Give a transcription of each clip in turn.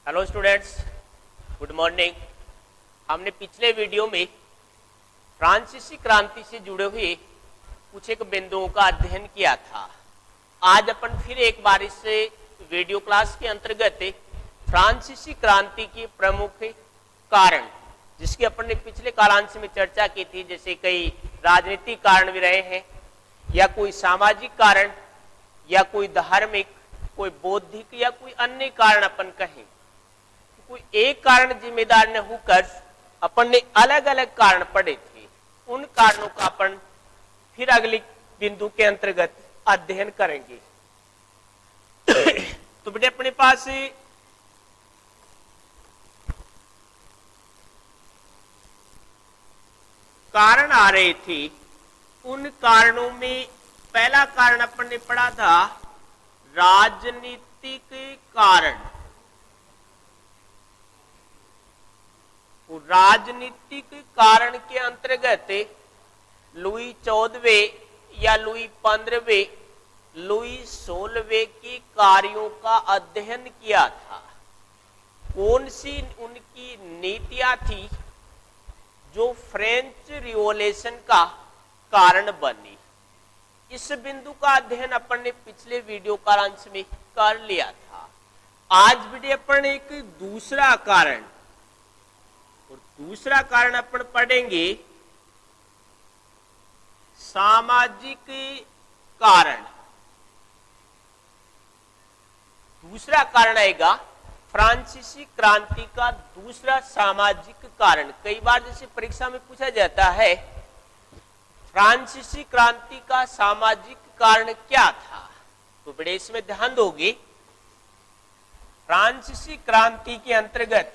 Hello students, good morning. हमने पिछले video में फ्रांसीसी क्रांति से जुड़े हुए कुछ एक बिंदुओं का अध्ययन किया था। आज अपन फिर एक बार इस वीडियो क्लास के अंतर्गत फ्रांसीसी क्रांति के प्रमुख कारण, जिसकी अपन ने पिछले कालांश में चर्चा की थी, जैसे कई राजनीतिक कारण भी रहे हैं या कोई सामाजिक कारण या कोई धार्मिक, कोई बौद्धिक या कोई अन्य कारण अपन कहें, कोई एक कारण जिम्मेदार न होकर अपन ने अलग अलग कारण पढ़े थे। उन कारणों का अपन फिर अगले बिंदु के अंतर्गत अध्ययन करेंगे। तो बेटे अपने पास कारण आ रहे थे। उन कारणों में पहला कारण अपन ने पढ़ा था राजनीतिक कारण। राजनीतिक कारण के अंतर्गत लुई 14वें या लुई 15वें, लुई 16वें के कार्यों का अध्ययन किया था। कौन सी उनकी नीतियां थी जो फ्रेंच रिवॉल्यूशन का कारण बनी। इस बिंदु का अध्ययन अपन ने पिछले वीडियो कालांश में कर लिया था। आज भी अपन एक दूसरा कारण, और दूसरा कारण अपन पढ़ेंगे सामाजिक कारण। दूसरा कारण आएगा फ्रांसीसी क्रांति का दूसरा सामाजिक कारण। कई बार जैसे परीक्षा में पूछा जाता है फ्रांसीसी क्रांति का सामाजिक कारण क्या था, तो बड़े इसमें ध्यान दोगे। फ्रांसीसी क्रांति के अंतर्गत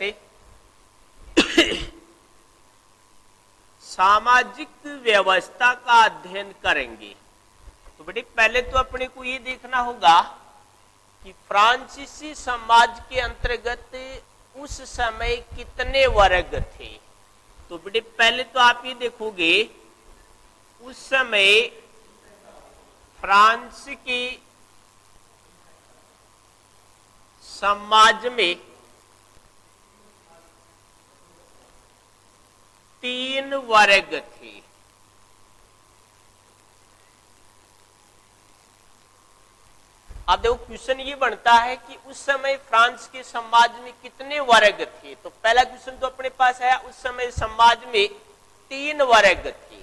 सामाजिक व्यवस्था का अध्ययन करेंगे। तो बेटे पहले तो अपने को ये देखना होगा कि फ्रांसीसी समाज के अंतर्गत उस समय कितने वर्ग थे। तो बेटे पहले तो आप ये देखोगे उस समय फ्रांस के समाज में 3 वर्ग थे। अब देखो क्वेश्चन ये बनता है कि उस समय फ्रांस के समाज में कितने वर्ग थे। तो पहला क्वेश्चन तो अपने पास है, उस समय समाज में 3 वर्ग थे।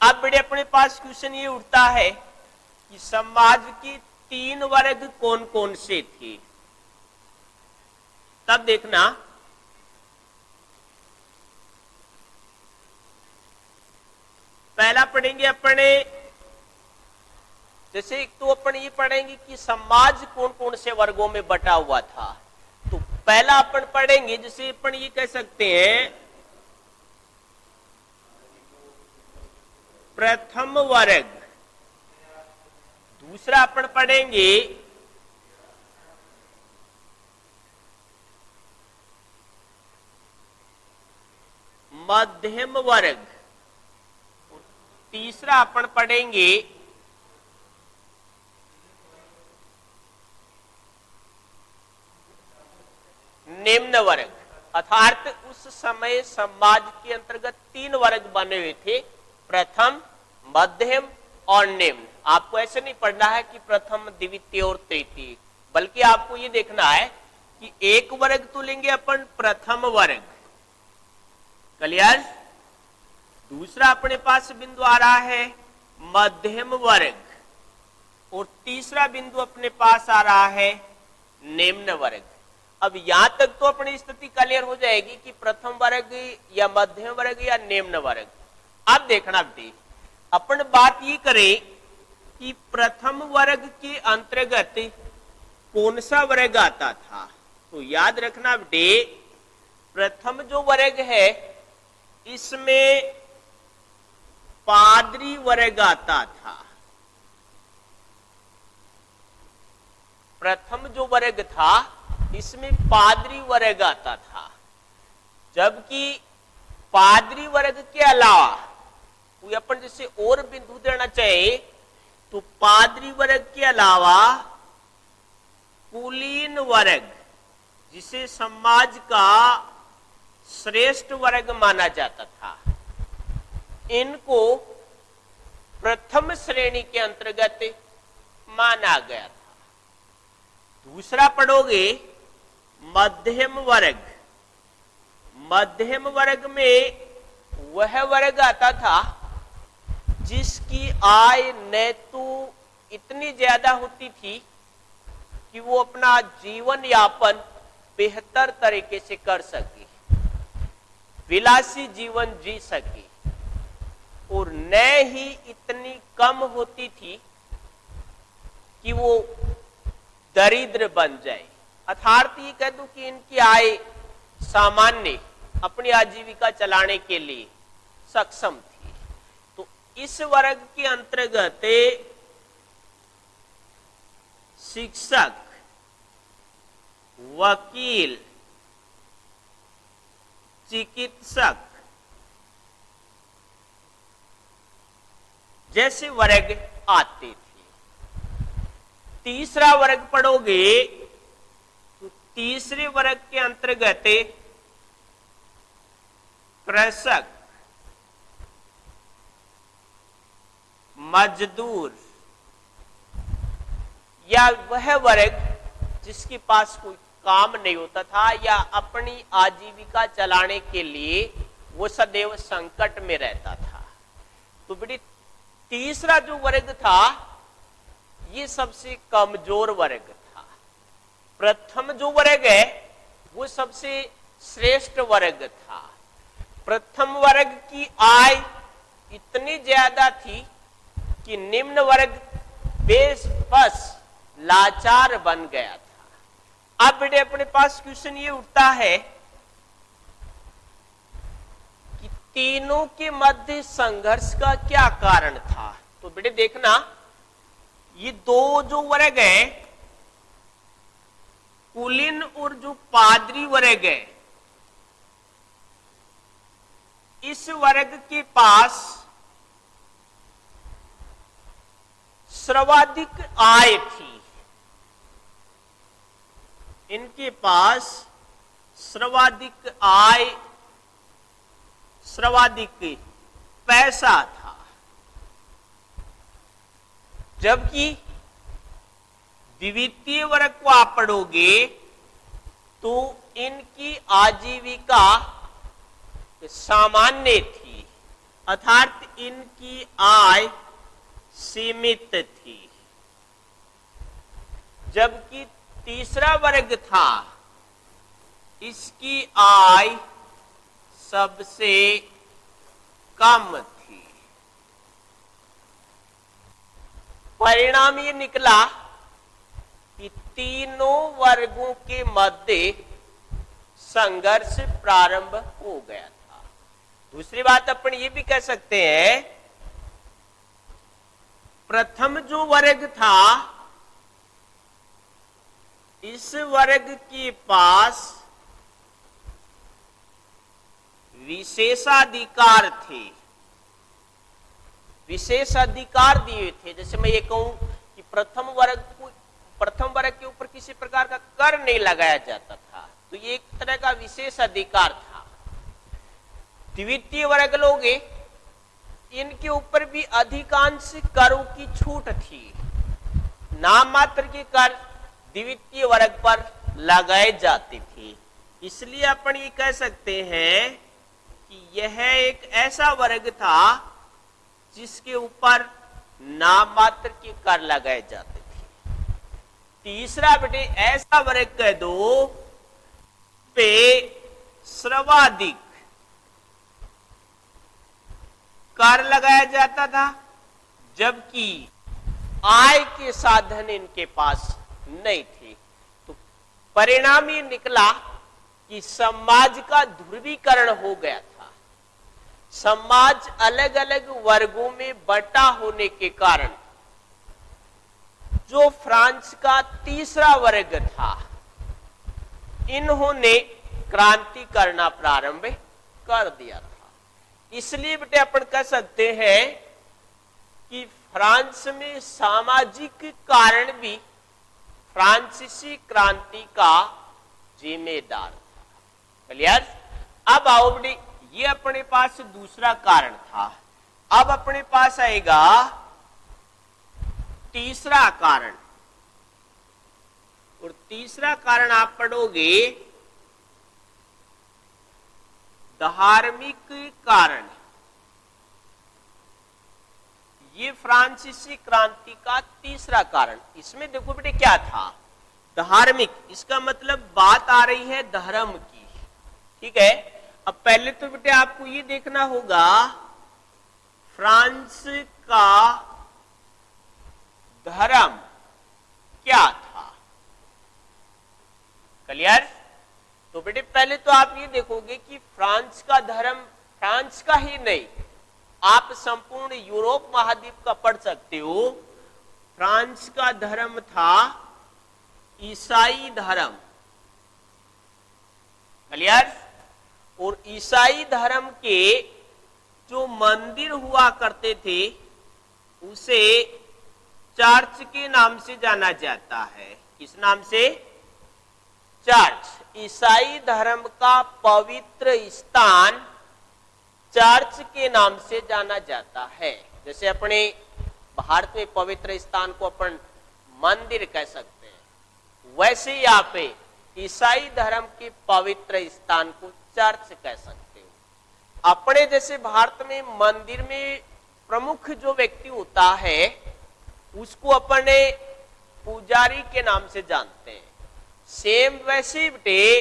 अब बड़े अपने पास क्वेश्चन ये उठता है कि समाज के 3 वर्ग कौन कौन से थे। तब देखना पहला पढ़ेंगे अपने, जैसे एक तो अपन ये पढ़ेंगे कि समाज कौन कौन से वर्गों में बटा हुआ था। तो पहला अपन पढ़ेंगे, जैसे अपन ये कह सकते हैं प्रथम वर्ग। दूसरा अपन पढ़ेंगे मध्यम वर्ग। तीसरा अपन पढ़ेंगे निम्न वर्ग। अर्थात उस समय समाज के अंतर्गत 3 वर्ग बने हुए थे, प्रथम, मध्यम और निम्न। आपको ऐसे नहीं पढ़ना है कि प्रथम, द्वितीय और तृतीय, बल्कि आपको ये देखना है कि एक वर्ग तो लेंगे अपन प्रथम वर्ग। क्लियर। दूसरा अपने पास बिंदु आ रहा है मध्यम वर्ग, और तीसरा बिंदु अपने पास आ रहा है निम्न वर्ग। अब यहां तक तो अपनी स्थिति क्लियर हो जाएगी कि प्रथम वर्ग या मध्यम वर्ग या निम्न वर्ग। अब देखना बेटे अपन बात ये करें कि प्रथम वर्ग के अंतर्गत कौन सा वर्ग आता था। तो याद रखना बेटे प्रथम जो वर्ग है इसमें पादरी वर्ग आता था। प्रथम जो वर्ग था इसमें पादरी वर्ग आता था, जबकि पादरी वर्ग के अलावा कोई अपन जैसे और बिंदु देना चाहे तो पादरी वर्ग के अलावा कुलीन वर्ग जिसे समाज का श्रेष्ठ वर्ग माना जाता था, इनको प्रथम श्रेणी के अंतर्गत माना गया था। दूसरा पढ़ोगे मध्यम वर्ग। मध्यम वर्ग में वह वर्ग आता था जिसकी आय न तो इतनी ज्यादा होती थी कि वो अपना जीवन यापन बेहतर तरीके से कर सके, विलासी जीवन जी सके, और न ही इतनी कम होती थी कि वो दरिद्र बन जाए। अर्थात ये कह दूं कि इनकी आय सामान्य अपनी आजीविका चलाने के लिए सक्षम थी। तो इस वर्ग के अंतर्गत शिक्षक, वकील, चिकित्सक जैसे वर्ग आते थे। तीसरा वर्ग पढ़ोगे तो तीसरे वर्ग के अंतर्गत कृषक, मजदूर या वह वर्ग जिसके पास कोई काम नहीं होता था या अपनी आजीविका चलाने के लिए वो सदैव संकट में रहता था। तो बेटी तीसरा जो वर्ग था ये सबसे कमजोर वर्ग था। प्रथम जो वर्ग है वो सबसे श्रेष्ठ वर्ग था। प्रथम वर्ग की आय इतनी ज्यादा थी कि निम्न वर्ग बेबस लाचार बन गया था। अब बेटे अपने पास क्वेश्चन ये उठता है कि तीनों के मध्य संघर्ष का क्या कारण था। तो बेटे देखना, ये दो जो वर्ग है, कुलीन और जो पादरी वर्ग है, इस वर्ग के पास सर्वाधिक आय थी। इनके पास सर्वाधिक आय, सर्वाधिक पैसा था। जबकि द्वितीय वर्ग को आप पढ़ोगे तो इनकी आजीविका सामान्य थी, अर्थात इनकी आय सीमित थी। जबकि तीसरा वर्ग था, इसकी आय सबसे कम थी। परिणाम ये निकला कि तीनों वर्गों के मध्य संघर्ष प्रारंभ हो गया था। दूसरी बात अपन ये भी कह सकते हैं, प्रथम जो वर्ग था, इस वर्ग के पास विशेषाधिकार थे, विशेषाधिकार दिए थे। जैसे मैं ये कहूं कि प्रथम वर्ग के ऊपर किसी प्रकार का कर नहीं लगाया जाता था, तो ये एक तरह का विशेष अधिकार था। द्वितीय वर्ग लोग, इनके ऊपर भी अधिकांश करों की छूट थी। नाम मात्र के कर द्वितीय वर्ग पर लगाए जाते थे। इसलिए अपन ये कह सकते हैं कि यह एक ऐसा वर्ग था जिसके ऊपर नाम मात्र के कर लगाए जाते थे। तीसरा बेटे ऐसा वर्ग कह दो पे सर्वाधिक कर लगाया जाता था, जबकि आय के साधन इनके पास नहीं थे। तो परिणाम ये निकला कि समाज का ध्रुवीकरण हो गया था। समाज अलग अलग वर्गों में बंटा होने के कारण जो फ्रांस का तीसरा वर्ग था, इन्होंने क्रांति करना प्रारंभ कर दिया था। इसलिए बेटे अपन कह सकते हैं कि फ्रांस में सामाजिक कारण भी फ्रांसीसी क्रांति का जिम्मेदार था। क्लियर? अब आओ बेटी, ये अपने पास दूसरा कारण था। अब अपने पास आएगा तीसरा कारण, और तीसरा कारण आप पढ़ोगे धार्मिक कारण। ये फ्रांसीसी क्रांति का तीसरा कारण। इसमें देखो बेटे क्या था, धार्मिक, इसका मतलब बात आ रही है धर्म की। ठीक है, अब पहले तो बेटे आपको ये देखना होगा फ्रांस का धर्म क्या था। क्लियर? तो बेटे पहले तो आप ये देखोगे कि फ्रांस का धर्म, फ्रांस का ही नहीं, आप संपूर्ण यूरोप महाद्वीप का पढ़ सकते हो। फ्रांस का धर्म था ईसाई धर्म। क्लियर? और ईसाई धर्म के जो मंदिर हुआ करते थे उसे चर्च के नाम से जाना जाता है। किस नाम से? चर्च। ईसाई धर्म का पवित्र स्थान चर्च के नाम से जाना जाता है। जैसे अपने भारत में पवित्र स्थान को अपन मंदिर कह सकते हैं, वैसे यहाँ पे ईसाई धर्म के पवित्र स्थान को चर्च कह सकते हो। अपने जैसे भारत में मंदिर में प्रमुख जो व्यक्ति होता है उसको अपने पुजारी के नाम से जानते हैं। सेम वैसे बेटे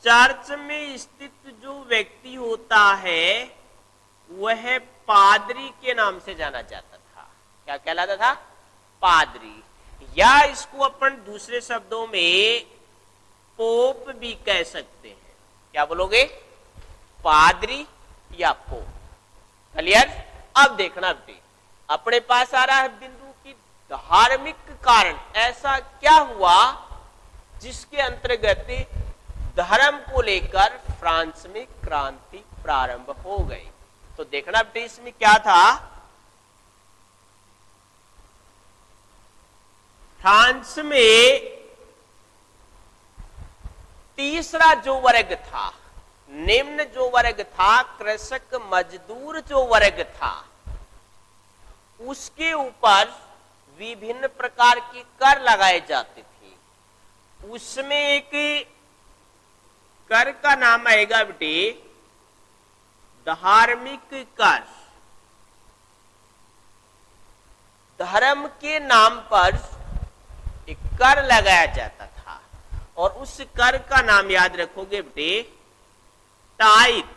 चर्च में स्थित जो व्यक्ति होता है वह पादरी के नाम से जाना जाता था। क्या कहलाता था? पादरी, या इसको अपन दूसरे शब्दों में पोप भी कह सकते हैं। क्या बोलोगे? पादरी या पोप। क्लियर? अब देखना बेटे, अपने पास आ रहा है बिंदु की धार्मिक कारण। ऐसा क्या हुआ जिसके अंतर्गत धर्म को लेकर फ्रांस में क्रांति प्रारंभ हो गई? तो देखना बेटे इसमें क्या था। फ्रांस में तीसरा जो वर्ग था, निम्न जो वर्ग था, कृषक मजदूर जो वर्ग था, उसके ऊपर विभिन्न प्रकार के कर लगाए जाते थे। उसमें एक कर का नाम आएगा बेटे धार्मिक कर। धर्म के नाम पर एक कर लगाया जाता था, और उस कर का नाम याद रखोगे बेटे टाइथ।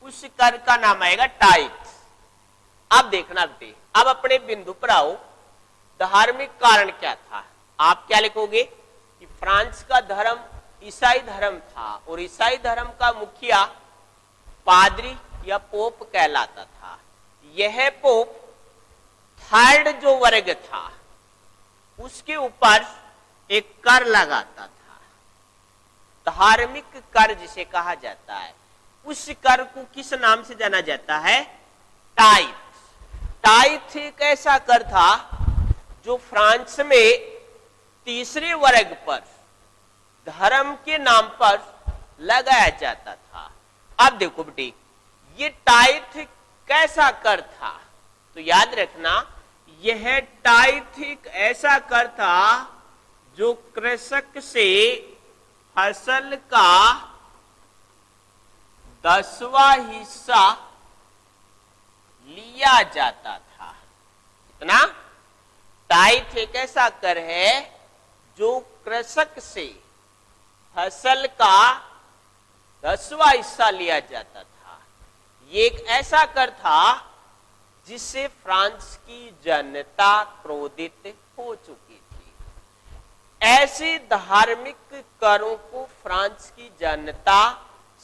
उस कर का नाम आएगा टाइथ। अब देखना बेटे, अब अपने बिंदु पर आओ। धार्मिक कारण क्या था? आप क्या लिखोगे कि फ्रांस का धर्म ईसाई धर्म था, और ईसाई धर्म का मुखिया पादरी या पोप कहलाता था। यह पोप थर्ड जो वर्ग था उसके ऊपर एक कर लगाता था, धार्मिक कर जिसे कहा जाता है। उस कर को किस नाम से जाना जाता है? टाइथ। टाइथ एक ऐसा कर था जो फ्रांस में तीसरे वर्ग पर धर्म के नाम पर लगाया जाता था। अब देखो बेटी, ये टाइथ कैसा कर था? तो याद रखना, यह टाइथ एक ऐसा कर था जो कृषक से फसल का 10वां हिस्सा लिया जाता था। कितना? टाइथ एक ऐसा कर है जो कृषक से फसल का 10वां हिस्सा लिया जाता था। ये एक ऐसा कर था जिससे फ्रांस की जनता क्रोधित हो चुकी थी। ऐसे धार्मिक करों को फ्रांस की जनता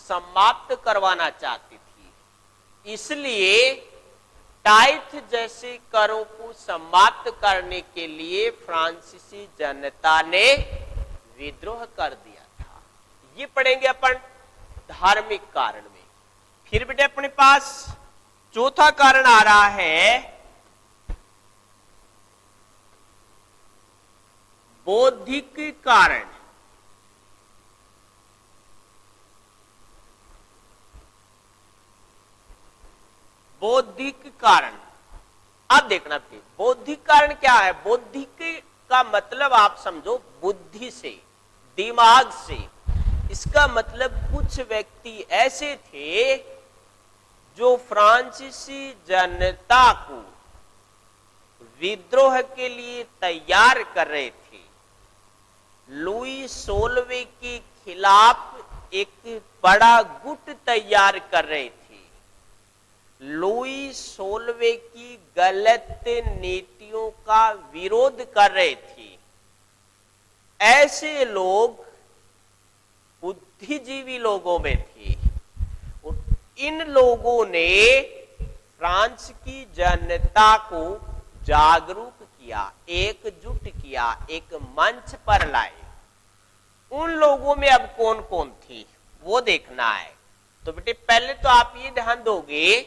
समाप्त करवाना चाहती थी। इसलिए टाइथ जैसे करों को समाप्त करने के लिए फ्रांसीसी जनता ने विद्रोह कर दिया था। ये पढ़ेंगे अपन धार्मिक कारण में। फिर बेटे अपने पास चौथा कारण आ रहा है बौद्धिक कारण। बौद्धिक कारण, अब देखना प्लीज, बौद्धिक कारण क्या है? बौद्धिक का मतलब आप समझो बुद्धि से, दिमाग से। इसका मतलब कुछ व्यक्ति ऐसे थे जो फ्रांसीसी जनता को विद्रोह के लिए तैयार कर रहे थे। लुई 16वें के खिलाफ एक बड़ा गुट तैयार कर रहे थे। लुई 16वें की गलत नीतियों का विरोध कर रहे थे। ऐसे लोग बुद्धिजीवी लोगों में थे। इन लोगों ने फ्रांस की जनता को जागरूक किया, एकजुट किया, एक मंच पर लाए। उन लोगों में अब कौन कौन थी वो देखना है। तो बेटे पहले तो आप ये ध्यान दोगे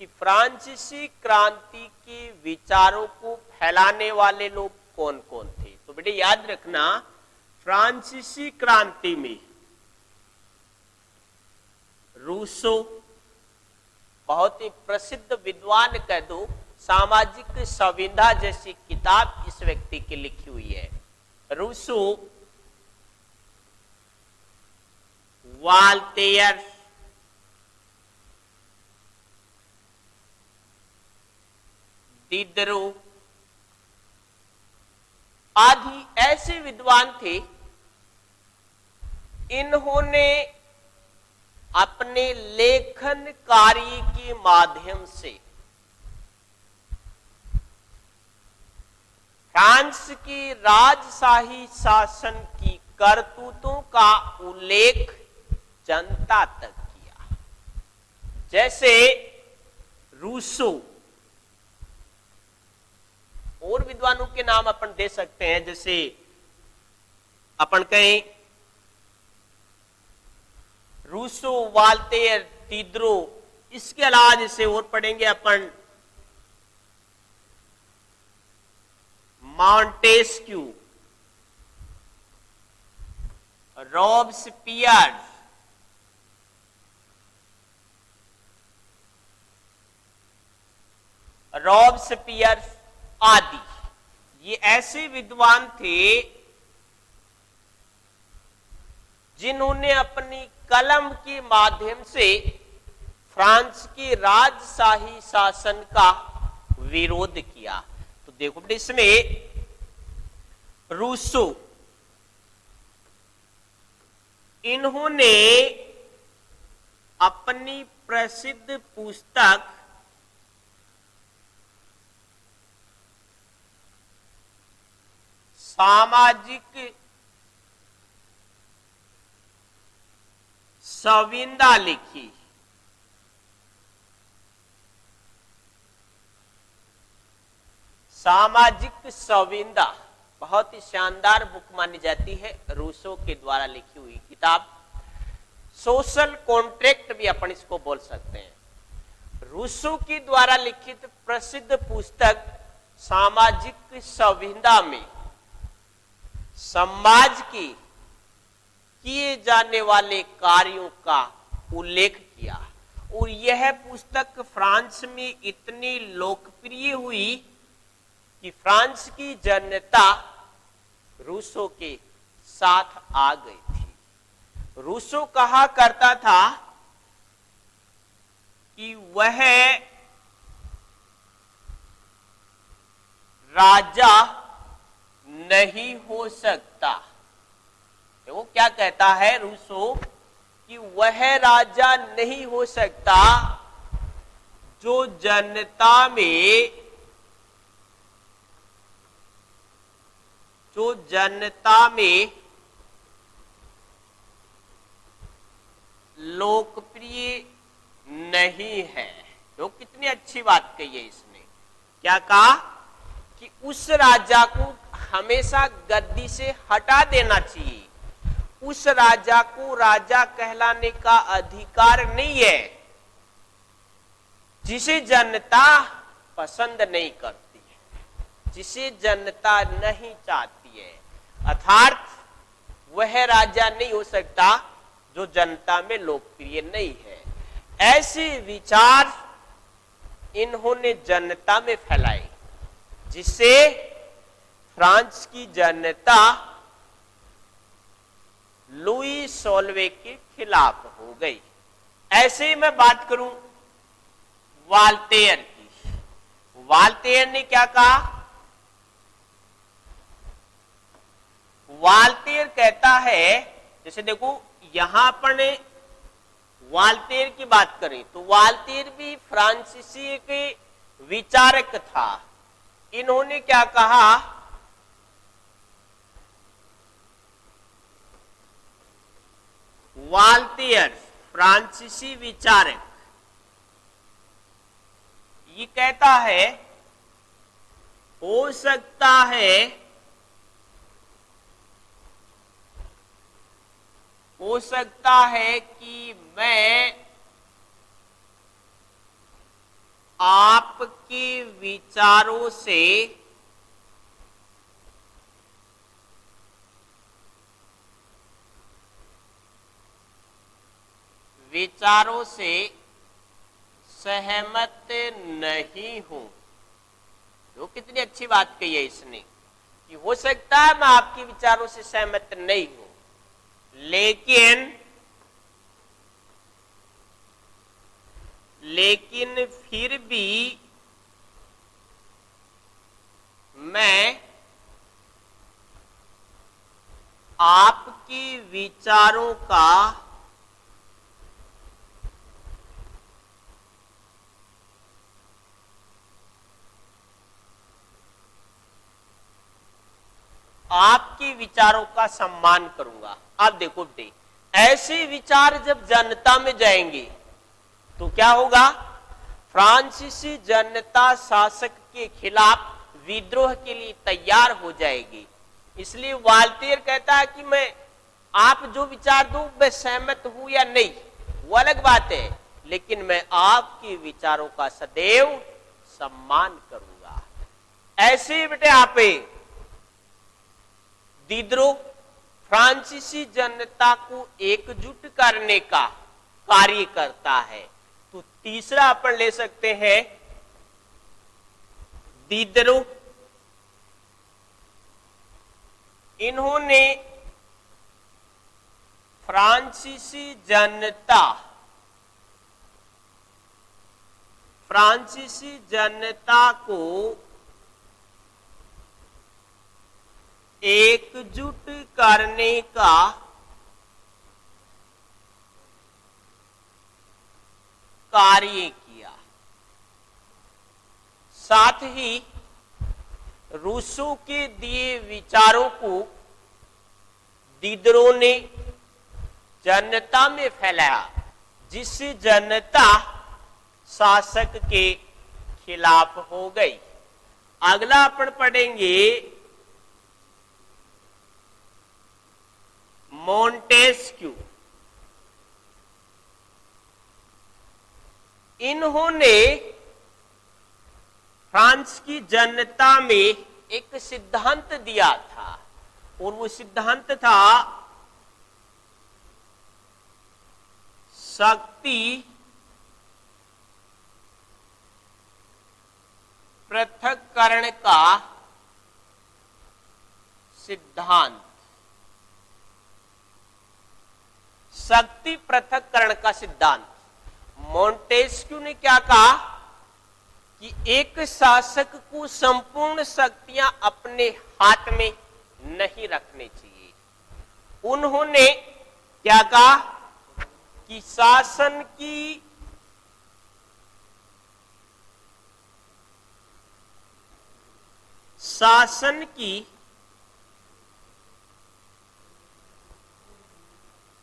कि फ्रांसीसी क्रांति के विचारों को फैलाने वाले लोग कौन कौन थे। तो बेटे याद रखना, फ्रांसीसी क्रांति में रूसो, बहुत ही प्रसिद्ध विद्वान कह दो, सामाजिक संविधा जैसी किताब इस व्यक्ति की लिखी हुई है। रूसो, वाल्टेयर, दिदरो आदि ऐसे विद्वान थे। इन्होंने अपने लेखन कार्य के माध्यम से फ्रांस की राजशाही शासन की करतूतों का उल्लेख जनता तक किया। जैसे रूसो, और विद्वानों के नाम अपन दे सकते हैं, जैसे अपन कहें रूसो, वाल्टेयर, दिदरो। इसके अलावा जैसे और पढ़ेंगे अपन मॉन्टेस्क्यू, रॉब्सपियर, आदि। ये ऐसे विद्वान थे जिन्होंने अपनी कलम के माध्यम से फ्रांस की राजशाही शासन का विरोध किया। तो देखो इसमें रूसो, इन्होंने अपनी प्रसिद्ध पुस्तक सामाजिक संविदा लिखी। सामाजिक संविदा बहुत ही शानदार बुक मानी जाती है, रूसो के द्वारा लिखी हुई किताब। सोशल कॉन्ट्रैक्ट भी अपन इसको बोल सकते हैं। रूसो के द्वारा लिखित प्रसिद्ध पुस्तक सामाजिक संविदा में समाज के किए जाने वाले कार्यों का उल्लेख किया। और यह पुस्तक फ्रांस में इतनी लोकप्रिय हुई कि फ्रांस की जनता रूसो के साथ आ गई थी। रूसो कहा करता था कि वह राजा नहीं हो सकता। वो क्या कहता है रूसो कि वह राजा नहीं हो सकता जो जनता में लोकप्रिय नहीं है। तो कितनी अच्छी बात कही है इसने। क्या कहा कि उस राजा को हमेशा गद्दी से हटा देना चाहिए। उस राजा को राजा कहलाने का अधिकार नहीं है। जिसे जनता पसंद नहीं करती है, जिसे जनता नहीं चाहती है, अर्थात वह राजा नहीं हो सकता जो जनता में लोकप्रिय नहीं है। ऐसे विचार इन्होंने जनता में फैलाए, जिससे फ्रांस की जनता लुई सोल्वे के खिलाफ हो गई। ऐसे ही मैं बात करूं वाल्टेयर की। वाल्टेयर ने क्या कहा? वाल्टेयर कहता है, जैसे देखो यहां पर वाल्टेयर की बात करें तो वाल्टेयर भी फ्रांसीसी के विचारक था। इन्होंने क्या कहा? वाल्टेयर फ्रांसीसी विचारक ये कहता है, हो सकता है कि मैं आपके विचारों से सहमत नहीं हूं। तो कितनी अच्छी बात कही है इसने कि हो सकता है मैं आपके विचारों से सहमत नहीं हूं, लेकिन फिर भी मैं आपके विचारों का सम्मान करूंगा। अब देखो बेटे, ऐसे विचार जब जनता में जाएंगे तो क्या होगा? फ्रांसीसी जनता शासक के खिलाफ विद्रोह के लिए तैयार हो जाएगी। इसलिए वाल्टेयर कहता है कि मैं आप जो विचार दो मैं सहमत हूं या नहीं वो अलग बात है, लेकिन मैं आपके विचारों का सदैव सम्मान करूंगा। ऐसे बेटे आप दिद्रो फ्रांसीसी जनता को एकजुट करने का कार्य करता है। तो तीसरा अपन ले सकते हैं दिद्रो। इन्होंने फ्रांसीसी जनता को एकजुट करने का कार्य किया। साथ ही रूसो के दिए विचारों को दिद्रो ने जनता में फैलाया, जिससे जनता शासक के खिलाफ हो गई। अगला अपन पढ़ेंगे मोंटेस्क्यू। इन्होंने फ्रांस की जनता में एक सिद्धांत दिया था और वो सिद्धांत था शक्ति पृथक्करण का सिद्धांत। शक्ति पृथक्करण का सिद्धांत। मोंटेस्क्यू ने क्या कहा कि एक शासक को संपूर्ण शक्तियां अपने हाथ में नहीं रखनी चाहिए। उन्होंने क्या कहा कि शासन की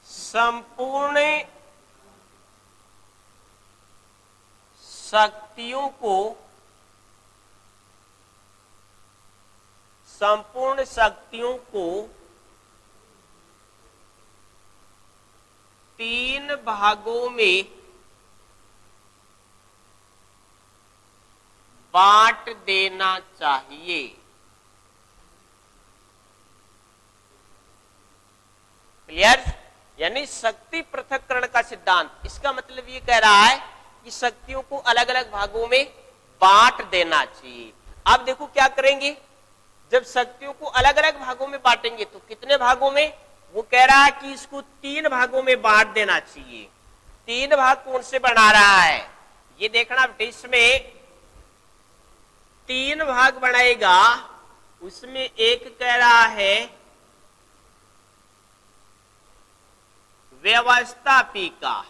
संपूर्ण शक्तियों को 3 भागों में बांट देना चाहिए। क्लियर? यानी शक्ति पृथक्करण का सिद्धांत, इसका मतलब ये कह रहा है कि शक्तियों को अलग अलग भागों में बांट देना चाहिए। अब देखो क्या करेंगे, जब शक्तियों को अलग अलग भागों में बांटेंगे तो कितने भागों में, वो कह रहा है कि इसको 3 भागों में बांट देना चाहिए। 3 भाग कौन से बना रहा है, ये देखना, इसमें 3 भाग बनाएगा। उसमें एक कह रहा है व्यवस्थापिका,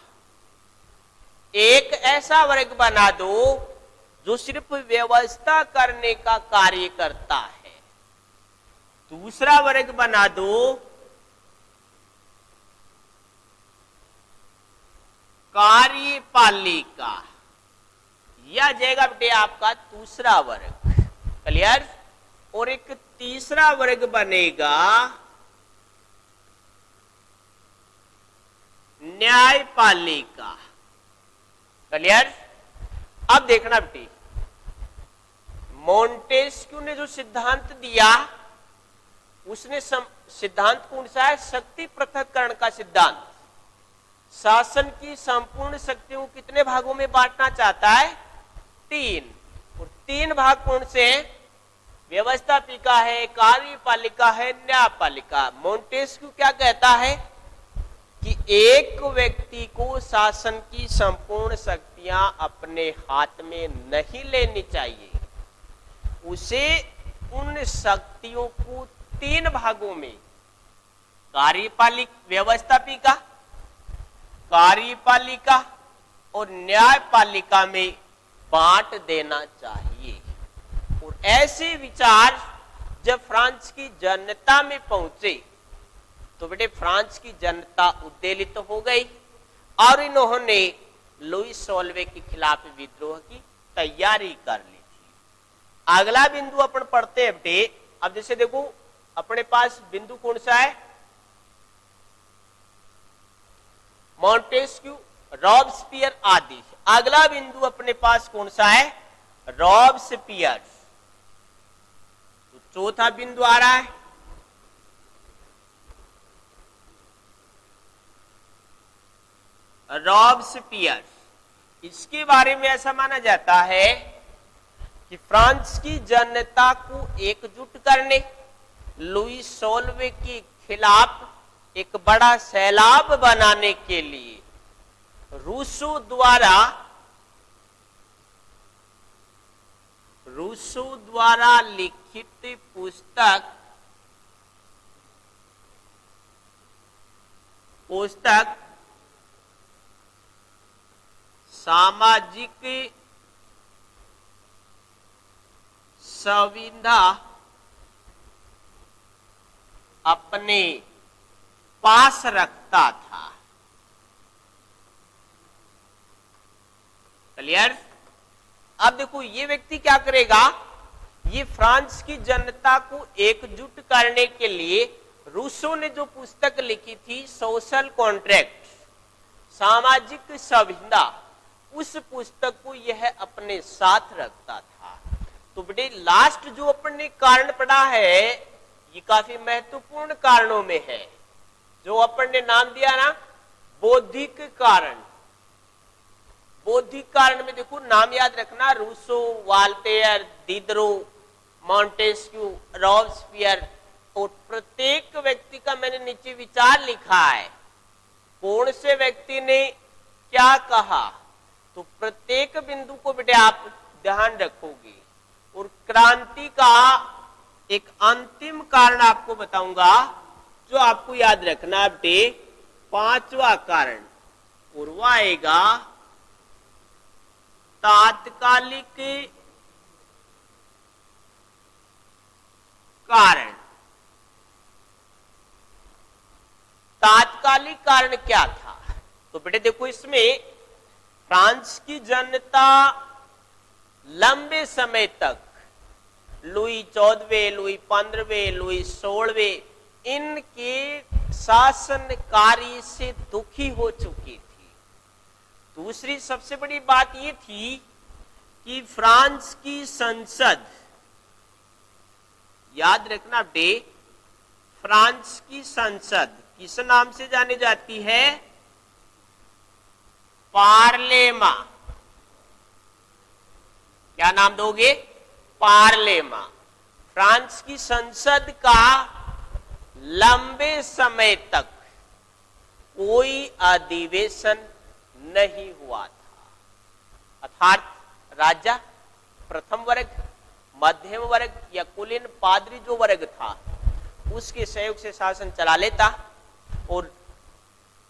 एक ऐसा वर्ग बना दो जो सिर्फ व्यवस्था करने का कार्य करता है। दूसरा वर्ग बना दो कार्यपालिका, यह जाएगा बेटे आपका दूसरा वर्ग। क्लियर? और एक तीसरा वर्ग बनेगा न्यायपालिका। क्लियर? अब देखना बेटे, मोंटेस्क्यू ने जो सिद्धांत दिया, उसने सिद्धांत कौन सा है, शक्ति पृथक्करण का सिद्धांत। शासन की संपूर्ण शक्तियों को कितने भागों में बांटना चाहता है, 3। और 3 भाग कौन से हैं, व्यवस्थापिका है, कार्यपालिका है, न्यायपालिका। मोंटेस्क्यू क्या कहता है कि एक व्यक्ति को शासन की संपूर्ण शक्तियां अपने हाथ में नहीं लेनी चाहिए, उसे उन शक्तियों को 3 भागों में, व्यवस्थापिका, कार्यपालिका और न्यायपालिका में बांट देना चाहिए। और ऐसे विचार जब फ्रांस की जनता में पहुंचे तो बेटे फ्रांस की जनता उद्वेलित हो गई और इन्होंने लुईस सोल्वे के खिलाफ विद्रोह की तैयारी कर ली थी। अगला बिंदु अपन पढ़ते हैं बेटे। अब जैसे देखो अपने पास बिंदु कौन सा है, मॉन्टेस्क्यू, रॉबस्पियर आदि। अगला बिंदु अपने पास कौन सा है, रॉबस्पियर। तो चौथा बिंदु आ रहा है रॉबस्पियर। इसके बारे में ऐसा माना जाता है कि फ्रांस की जनता को एकजुट करने, लुईस सोल्वे के खिलाफ एक बड़ा सैलाब बनाने के लिए रूसो द्वारा लिखित पुस्तक सामाजिक संविदा अपने पास रखता था। क्लियर? अब देखो ये व्यक्ति क्या करेगा, ये फ्रांस की जनता को एकजुट करने के लिए रूसो ने जो पुस्तक लिखी थी सोशल कॉन्ट्रैक्ट, सामाजिक संविदा, उस पुस्तक को यह अपने साथ रखता था। तो बेटे लास्ट जो अपन ने कारण पढ़ा है ये काफी महत्वपूर्ण कारणों में है, जो अपन ने नाम दिया ना बौद्धिक कारण। बौद्धिक कारण में देखो नाम याद रखना, रूसो, वाल्टेयर, दिदरो, मॉन्टेस्क्यू, रॉबस्पियर। और प्रत्येक व्यक्ति का मैंने नीचे विचार लिखा है, कौन से व्यक्ति ने क्या कहा, तो प्रत्येक बिंदु को बेटे आप ध्यान रखोगे। और क्रांति का एक अंतिम कारण आपको बताऊंगा जो आपको याद रखना बेटे, 5वां कारण, और वह आएगा तात्कालिक कारण। तात्कालिक कारण क्या था, तो बेटे देखो इसमें फ्रांस की जनता लंबे समय तक लुई 14वें, लुई 15वें, लुई 16वें इनके शासन कार्य से दुखी हो चुकी थी। दूसरी सबसे बड़ी बात यह थी कि फ्रांस की संसद, याद रखना बे, फ्रांस की संसद किस नाम से जानी जाती है? पार्लेमा। क्या नाम दोगे? पार्लेमा। फ्रांस की संसद का लंबे समय तक कोई अधिवेशन नहीं हुआ था, अर्थात राजा, प्रथम वर्ग, मध्यम वर्ग या कुलीन पादरी जो वर्ग था उसके सहयोग से शासन चला लेता, और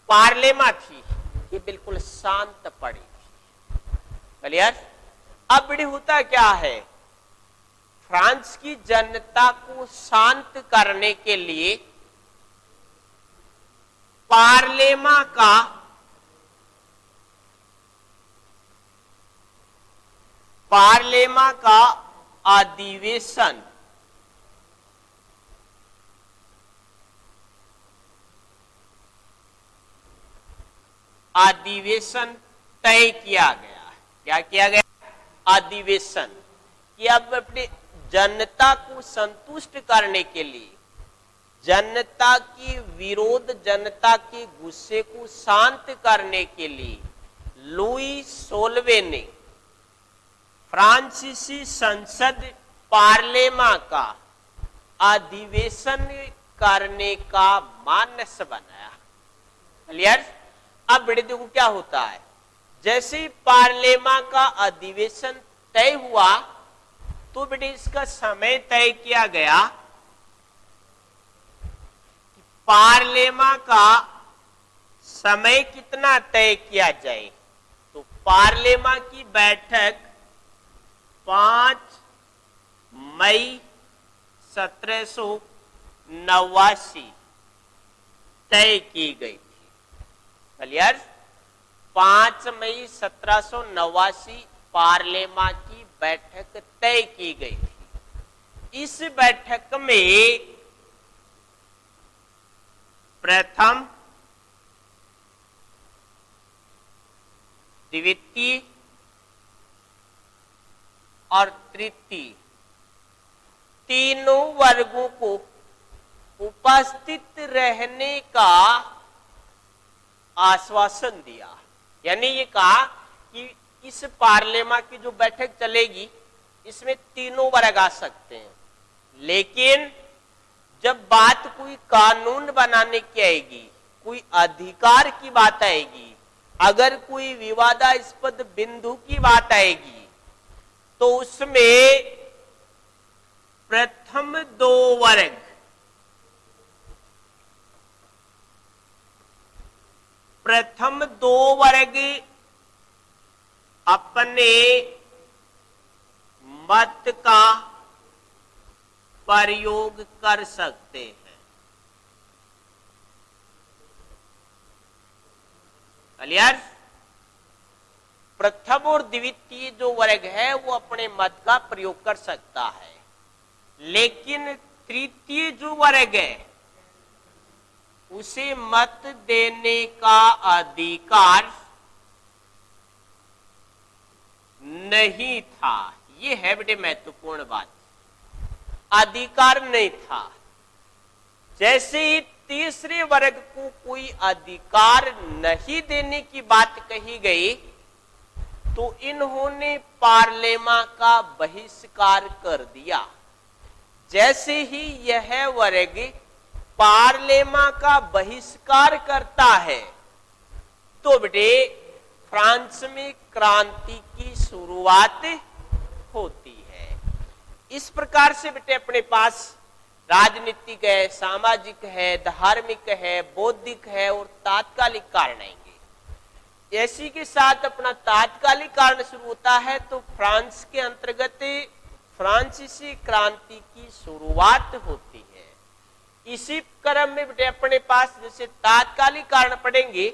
पार्लेमा थी ये बिल्कुल शांत पड़ी थी। क्लियर? अब बड़ी होता क्या है, फ्रांस की जनता को शांत करने के लिए पार्लेमा का अधिवेशन तय किया गया। क्या किया गया? अधिवेशन। कि अब अपनी जनता को संतुष्ट करने के लिए, जनता की विरोध, जनता के गुस्से को शांत करने के लिए लुई 16वें ने फ्रांसीसी संसद पार्लेमा का अधिवेशन करने का मानस बनाया। क्लियर? अब बेटे देखो क्या होता है, जैसे ही पार्लेमा का अधिवेशन तय हुआ तो बेटे इसका समय तय किया गया। पार्लेमा का समय कितना तय किया जाए, तो पार्लेमा की बैठक 5 मई 1789 तय की गई थी। क्लियर? 5 मई 1789 पार्लेमा की बैठक तय की गई थी। इस बैठक में प्रथम, द्वितीय और तृतीय तीनों वर्गों को उपस्थित रहने का आश्वासन दिया। यानी ये कहा कि इस पार्लेमा की जो बैठक चलेगी इसमें तीनों वर्ग आ सकते हैं, लेकिन जब बात कोई कानून बनाने की आएगी, कोई अधिकार की बात आएगी, अगर कोई विवादास्पद बिंदु की बात आएगी तो उसमें प्रथम दो वर्ग अपने मत का प्रयोग कर सकते हैं। क्लियर? प्रथम और द्वितीय जो वर्ग है वो अपने मत का प्रयोग कर सकता है, लेकिन तृतीय जो वर्ग है उसे मत देने का अधिकार नहीं था। ये है बेटे महत्वपूर्ण बात, अधिकार नहीं था। जैसे ही तीसरे वर्ग को कोई अधिकार नहीं देने की बात कही गई तो इन्होंने पार्लेमा का बहिष्कार कर दिया। जैसे ही यह वर्ग पार्लेमा का बहिष्कार करता है तो बेटे फ्रांस में क्रांति की शुरुआत होती है। इस प्रकार से बेटे अपने पास राजनीतिक है, सामाजिक है, धार्मिक है, बौद्धिक है और तात्कालिक कारण आएंगे। इसी के साथ अपना तात्कालिक कारण शुरू होता है तो फ्रांस के अंतर्गत फ्रांसीसी क्रांति की शुरुआत होती है। इसी क्रम में बेटे अपने पास जैसे तात्कालिक कारण पढ़ेंगे,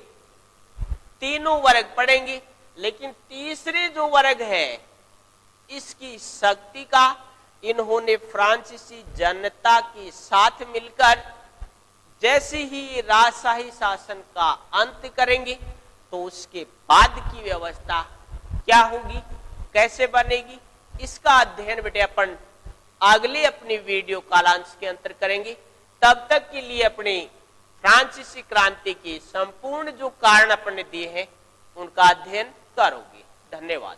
तीनों वर्ग पढ़ेंगे, लेकिन तीसरे जो वर्ग है इसकी शक्ति का इन्होंने फ्रांसीसी जनता के साथ मिलकर जैसे ही राजशाही शासन का अंत करेंगे तो उसके बाद की व्यवस्था क्या होगी, कैसे बनेगी, इसका अध्ययन बेटे अपन अगले अपनी वीडियो कालांश के अंतर करेंगे। तब तक के लिए अपने फ्रांसीसी क्रांति की संपूर्ण जो कारण अपने दिए हैं उनका अध्ययन करोगे। धन्यवाद।